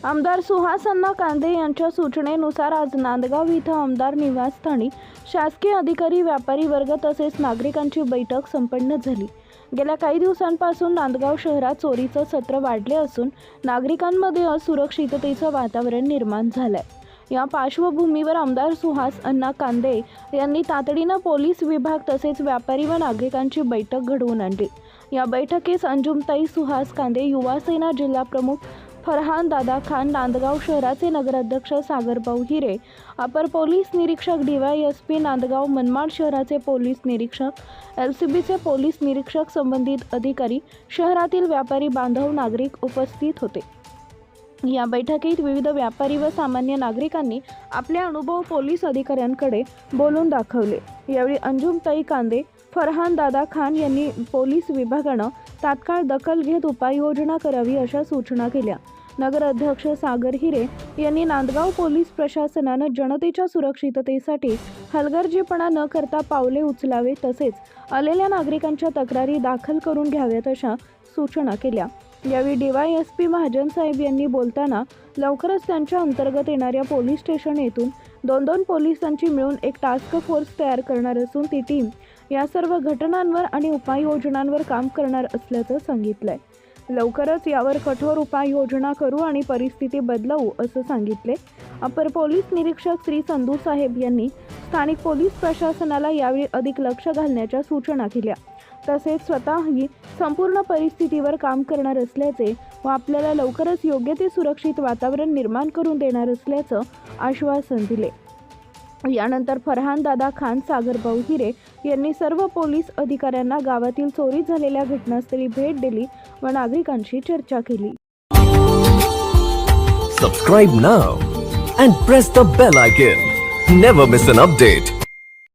आमदार सुहास अण्णा कांदे यांच्या सूचनेनुसार आज नांदगाव इथं आमदार निवासस्थानी शासकीय अधिकारी, व्यापारी वर्ग तसेच नागरिकांची बैठक संपन्न झाली। गेल्या काही दिवसांपासून नांदगाव शहरात चोरीचं सत्र वाढले असून नागरिकांमध्ये असुरक्षिततेचं वातावरण निर्माण झालंय। या पार्श्वभूमीवर आमदार सुहास अण्णा कांदे यांनी तातडीनं पोलीस विभाग तसेच व्यापारी व नागरिकांची बैठक घडवून आणली। या बैठकीस अंजुमताई सुहास कांदे, युवा सेना जिल्हा प्रमुख फरहान दादा खान, नांदगाव शहराचे नगराध्यक्ष सागरभाऊ हिरे, अपर पोलीस निरीक्षक DYSP नांदगाव, मनमाड शहराचे पोलीस निरीक्षक, LCBचे पोलीस निरीक्षक, संबंधित अधिकारी, शहरातील व्यापारी बांधव, नागरिक उपस्थित होते। या बैठकीत विविध व्यापारी व सामान्य नागरिकांनी आपले अनुभव पोलीस अधिकाऱ्यांकडे बोलून दाखवले। यावेळी अंजुमताई कांदे, फरहान दादा खान यांनी पोलीस विभागानं तात्काळ दखल घेत उपाययोजना करावी अशा सूचना केल्या। नगराध्यक्ष सागर हिरे यांनी नांदगाव पोलीस प्रशासनानं जनतेच्या सुरक्षिततेसाठी हलगर्जीपणा न करता पावले उचलावे तसेच आलेल्या नागरिकांच्या तक्रारी दाखल करून घ्याव्यात अशा सूचना केल्या। यावेळी DYSP महाजन साहेब यांनी बोलताना लवकरच त्यांच्या अंतर्गत येणाऱ्या पोलीस स्टेशन येथून 2-2 पोलिसांची मिळून एक टास्क फोर्स तयार करणार असून ती टीम या सर्व घटनांवर आणि उपाययोजनांवर काम करणार असल्याचं सांगितलंय। लवकरच यावर कठोर उपाययोजना करू आणि परिस्थिती बदलवू असं सांगितले। अपर पोलीस निरीक्षक श्री संधू साहेब यांनी स्थानिक पोलीस प्रशासनाला यावेळी अधिक लक्ष घालण्याच्या सूचना केल्या। तसेच स्वतःही संपूर्ण परिस्थितीवर काम करणार असल्याचे व आपल्याला लवकरच योग्य ते सुरक्षित वातावरण निर्माण करून देणार असल्याचं आश्वासन दिले। यानंतर फरहान दादा खान, सागरभाऊ हिरे यांनी सर्व पोलीस अधिकाऱ्यांना गावातील चोरी झालेल्या घटनास्थळी भेट दिली व नागरिकांशी चर्चा केली। Subscribe now and press the bell icon. Never miss an update.